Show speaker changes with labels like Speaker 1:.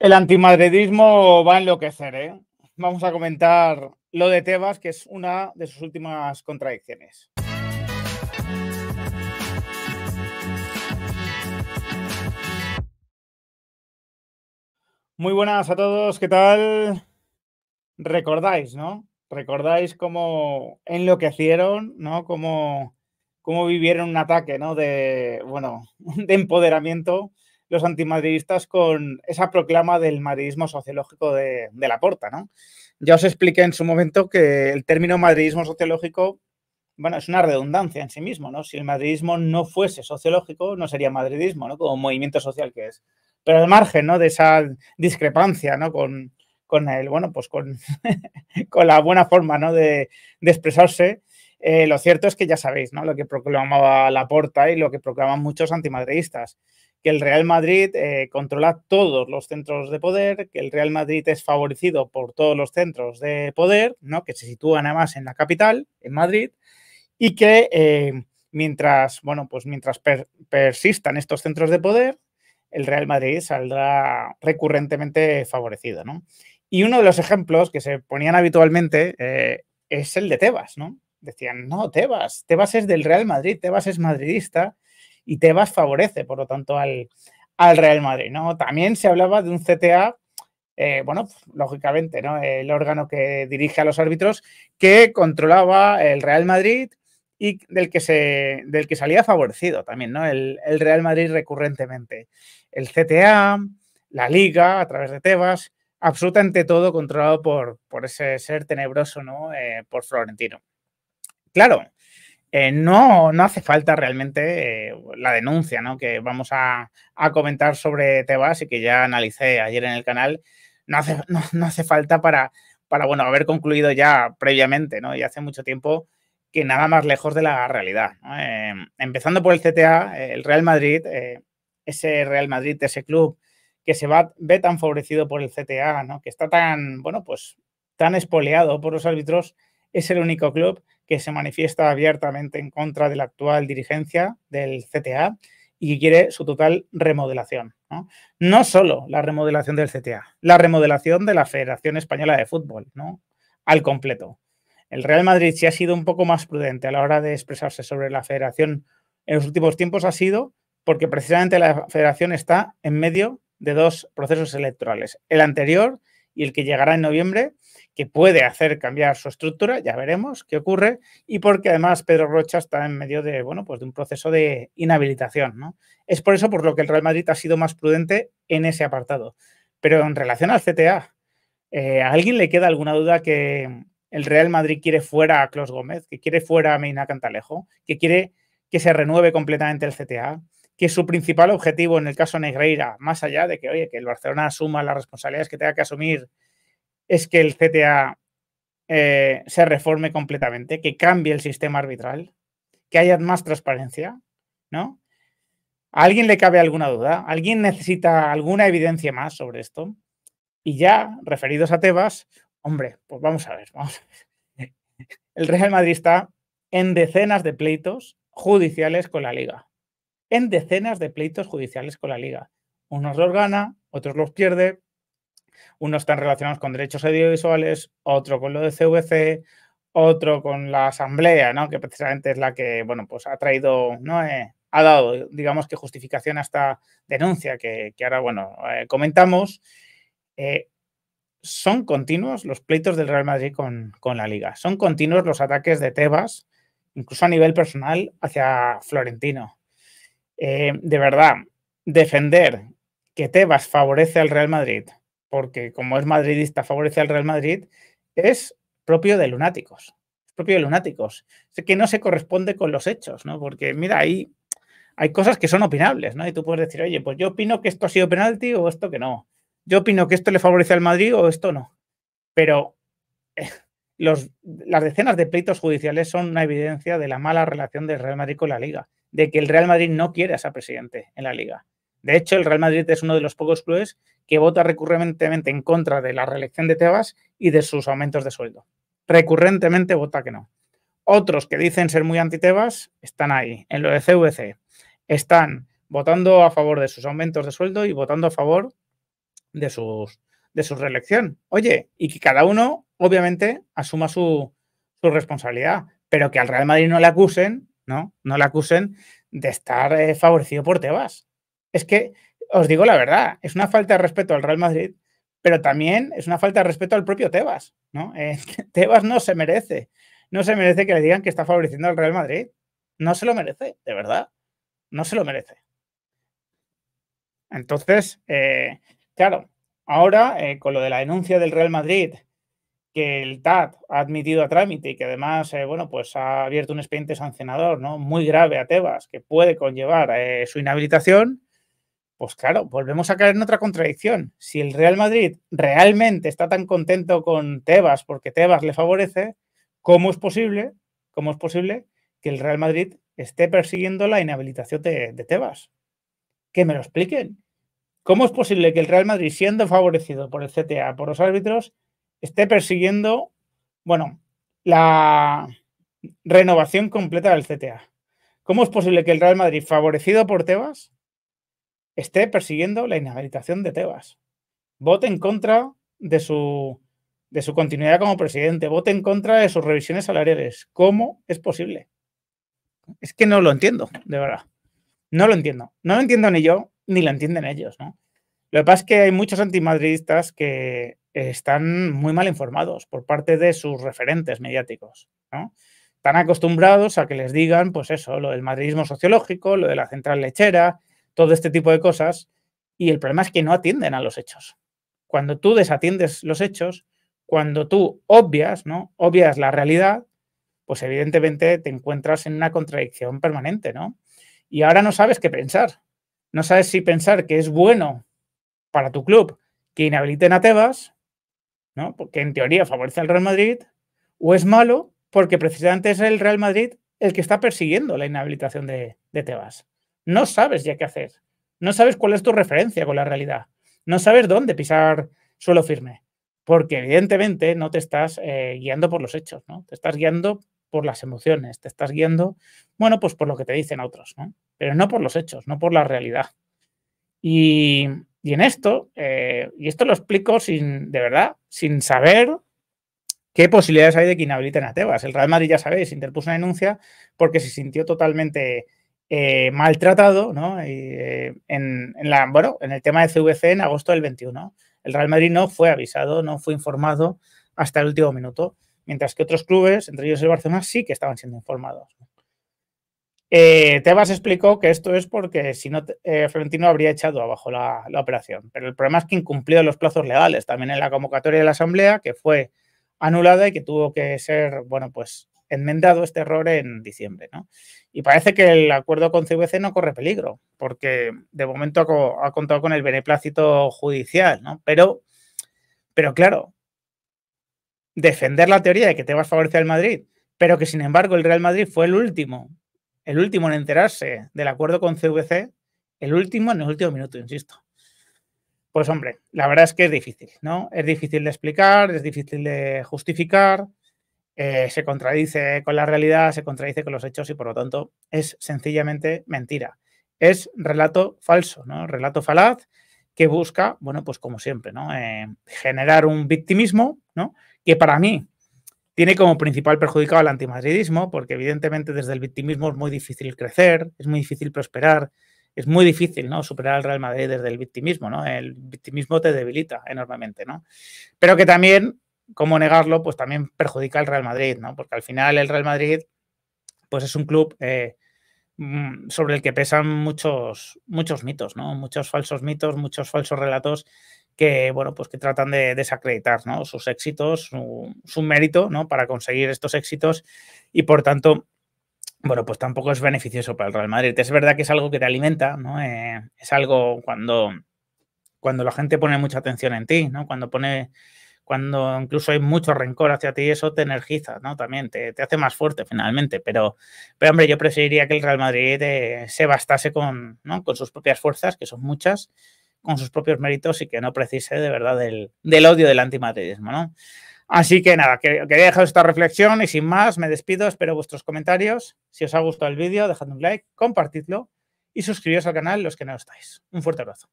Speaker 1: El antimadridismo va a enloquecer, ¿eh? Vamos a comentar lo de Tebas, que es una de sus últimas contradicciones. Muy buenas a todos, ¿qué tal? Recordáis, ¿no? Recordáis cómo enloquecieron, ¿no? Cómo vivieron un ataque, ¿no? De, bueno, de empoderamiento los antimadridistas con esa proclama del madridismo sociológico de Laporta, ¿no? Ya os expliqué en su momento que el término madridismo sociológico, bueno, es una redundancia en sí mismo, ¿no? Si el madridismo no fuese sociológico, no sería madridismo, ¿no? Como movimiento social que es. Pero al margen, ¿no? De esa discrepancia, ¿no? Con el, bueno, pues con, con la buena forma, ¿no? De expresarse, lo cierto es que ya sabéis, ¿no? Lo que proclamaba Laporta y lo que proclaman muchos antimadridistas, que el Real Madrid controla todos los centros de poder, que el Real Madrid es favorecido por todos los centros de poder, ¿no? Que se sitúan además en la capital, en Madrid, y que mientras, bueno, pues mientras persistan estos centros de poder, el Real Madrid saldrá recurrentemente favorecido, ¿no? Y uno de los ejemplos que se ponían habitualmente es el de Tebas, ¿no? Decían, no, Tebas es del Real Madrid, Tebas es madridista y Tebas favorece, por lo tanto, al Real Madrid, ¿no? También se hablaba de un CTA, bueno, lógicamente, ¿no? El órgano que dirige a los árbitros que controlaba el Real Madrid y del que salía favorecido también, ¿no? El Real Madrid recurrentemente. El CTA, la Liga, a través de Tebas, absolutamente todo controlado por ese ser tenebroso, ¿no? Por Florentino. Claro, no hace falta realmente la denuncia, ¿no? Que vamos a comentar sobre Tebas y que ya analicé ayer en el canal. No hace falta para, bueno, haber concluido ya previamente, ¿no? Y hace mucho tiempo que nada más lejos de la realidad, ¿no? Empezando por el CTA, el Real Madrid, ese Real Madrid, ese club que ve tan favorecido por el CTA, ¿no? Que está tan, bueno, pues tan espoleado por los árbitros, es el único club que se manifiesta abiertamente en contra de la actual dirigencia del CTA y que quiere su total remodelación. No, no solo la remodelación del CTA, la remodelación de la Federación Española de Fútbol, ¿no? Al completo. El Real Madrid, si ha sido un poco más prudente a la hora de expresarse sobre la federación en los últimos tiempos, ha sido porque precisamente la federación está en medio de dos procesos electorales, el anterior y el que llegará en noviembre, que puede hacer cambiar su estructura, ya veremos qué ocurre, y porque además Pedro Rocha está en medio de, bueno, pues de un proceso de inhabilitación, ¿no? Es por eso por lo que el Real Madrid ha sido más prudente en ese apartado. Pero en relación al CTA, ¿a alguien le queda alguna duda que el Real Madrid quiere fuera a Clos Gómez, que quiere fuera a Medina Cantalejo, que quiere que se renueve completamente el CTA, que su principal objetivo en el caso Negreira, más allá de que, oye, que el Barcelona asuma las responsabilidades que tenga que asumir, es que el CTA se reforme completamente, que cambie el sistema arbitral, que haya más transparencia, ¿no? ¿A alguien le cabe alguna duda? ¿Alguien necesita alguna evidencia más sobre esto? Y ya, referidos a Tebas, hombre, pues vamos a ver, vamos a ver. El Real Madrid está en decenas de pleitos judiciales con la Liga. En decenas de pleitos judiciales con la Liga. Unos los gana, otros los pierde, unos están relacionados con derechos audiovisuales, otro con lo de CVC, otro con la asamblea, ¿no? Que precisamente es la que, bueno, pues ha traído, ¿no? Ha dado, digamos que justificación a esta denuncia que ahora, bueno, comentamos. Eh, Son continuos los pleitos del Real Madrid con la Liga. Son continuos los ataques de Tebas, incluso a nivel personal, hacia Florentino. De verdad, defender que Tebas favorece al Real Madrid, porque como es madridista favorece al Real Madrid, es propio de lunáticos. Es propio de lunáticos. Es que no se corresponde con los hechos, ¿no? Porque mira, ahí hay cosas que son opinables, ¿no? Y tú puedes decir, oye, pues yo opino que esto ha sido penalti o esto que no. Yo opino que esto le favorece al Madrid o esto no. Pero las decenas de pleitos judiciales son una evidencia de la mala relación del Real Madrid con la Liga, de que el Real Madrid no quiere a ese presidente en la Liga. De hecho, el Real Madrid es uno de los pocos clubes que vota recurrentemente en contra de la reelección de Tebas y de sus aumentos de sueldo. Recurrentemente vota que no. Otros que dicen ser muy anti-Tebas están ahí, en lo de CVC. Están votando a favor de sus aumentos de sueldo y votando a favor de su reelección. Oye, y que cada uno, obviamente, asuma su responsabilidad, pero que al Real Madrid no le acusen, ¿no? No le acusen de estar favorecido por Tebas. Es que, os digo la verdad, es una falta de respeto al Real Madrid, pero también es una falta de respeto al propio Tebas, ¿no? Tebas no se merece que le digan que está favoreciendo al Real Madrid. No se lo merece, de verdad. No se lo merece. Entonces, claro, ahora con lo de la denuncia del Real Madrid, que el TAT ha admitido a trámite y que además, bueno, pues ha abierto un expediente sancionador, ¿no? Muy grave a Tebas, que puede conllevar su inhabilitación, pues claro, volvemos a caer en otra contradicción. Si el Real Madrid realmente está tan contento con Tebas porque Tebas le favorece, ¿cómo es posible que el Real Madrid esté persiguiendo la inhabilitación de Tebas? Que me lo expliquen. ¿Cómo es posible que el Real Madrid, siendo favorecido por el CTA, por los árbitros, esté persiguiendo, bueno, la renovación completa del CTA? ¿Cómo es posible que el Real Madrid, favorecido por Tebas, esté persiguiendo la inhabilitación de Tebas? Vote en contra de su continuidad como presidente, vote en contra de sus revisiones salariales. ¿Cómo es posible? Es que no lo entiendo, de verdad. No lo entiendo. No lo entiendo ni yo, ni lo entienden ellos, ¿no? Lo que pasa es que hay muchos antimadridistas que están muy mal informados por parte de sus referentes mediáticos, ¿no? Están acostumbrados a que les digan, pues eso, lo del madridismo sociológico, lo de la central lechera, todo este tipo de cosas, y el problema es que no atienden a los hechos. Cuando tú desatiendes los hechos, cuando tú obvias, ¿no? Obvias la realidad, pues evidentemente te encuentras en una contradicción permanente, ¿no? Y ahora no sabes qué pensar. No sabes si pensar que es bueno para tu club que inhabiliten a Tebas, ¿no? Porque en teoría favorece al Real Madrid, o es malo porque precisamente es el Real Madrid el que está persiguiendo la inhabilitación de Tebas. No sabes ya qué hacer. No sabes cuál es tu referencia con la realidad. No sabes dónde pisar suelo firme. Porque evidentemente no te estás guiando por los hechos, ¿no? Te estás guiando por las emociones, te estás guiando, bueno, pues por lo que te dicen otros, ¿no? Pero no por los hechos, no por la realidad. Y en esto, y esto lo explico sin, de verdad, sin saber qué posibilidades hay de que inhabiliten a Tebas. El Real Madrid, ya sabéis, interpuso una denuncia porque se sintió totalmente maltratado, ¿no? En el tema de CVC en agosto del 21. El Real Madrid no fue avisado, no fue informado hasta el último minuto, mientras que otros clubes, entre ellos el Barcelona, sí que estaban siendo informados. Tebas explicó que esto es porque si no, Florentino habría echado abajo la operación. Pero el problema es que incumplió los plazos legales también en la convocatoria de la Asamblea, que fue anulada y que tuvo que ser, bueno, pues enmendado este error en diciembre, ¿no? Y parece que el acuerdo con CVC no corre peligro, porque de momento ha contado con el beneplácito judicial, ¿no? Pero claro, defender la teoría de que Tebas favorece al Madrid, pero que sin embargo el Real Madrid fue el último en enterarse del acuerdo con CVC, el último en el último minuto, insisto. Pues hombre, la verdad es que es difícil, ¿no? Es difícil de explicar, es difícil de justificar, se contradice con la realidad, se contradice con los hechos y por lo tanto es sencillamente mentira. Es relato falso, ¿no? Relato falaz que busca, bueno, pues como siempre, ¿no? Generar un victimismo, ¿no? Que para mí tiene como principal perjudicado al antimadridismo, porque evidentemente desde el victimismo es muy difícil crecer, es muy difícil prosperar, es muy difícil, ¿no? Superar al Real Madrid desde el victimismo, ¿no? El victimismo te debilita enormemente, ¿no? Pero que también, ¿cómo negarlo? Pues también perjudica al Real Madrid, ¿no? Porque al final el Real Madrid, pues es un club sobre el que pesan muchos mitos, ¿no? Muchos falsos mitos, muchos falsos relatos que, bueno, pues que tratan de desacreditar, ¿no? Sus éxitos, su mérito, ¿no? Para conseguir estos éxitos y, por tanto, bueno, pues tampoco es beneficioso para el Real Madrid. Es verdad que es algo que te alimenta, ¿no? Es algo cuando la gente pone mucha atención en ti, ¿no? Cuando incluso hay mucho rencor hacia ti, eso te energiza, ¿no? También te hace más fuerte finalmente. Pero hombre, yo preferiría que el Real Madrid se bastase con, ¿no? Con sus propias fuerzas, que son muchas, con sus propios méritos y que no precise de verdad del odio del antimadridismo, ¿no? Así que nada, quería dejar esta reflexión y sin más me despido, espero vuestros comentarios. Si os ha gustado el vídeo, dejad un like, compartidlo y suscribiros al canal los que no estáis. Un fuerte abrazo.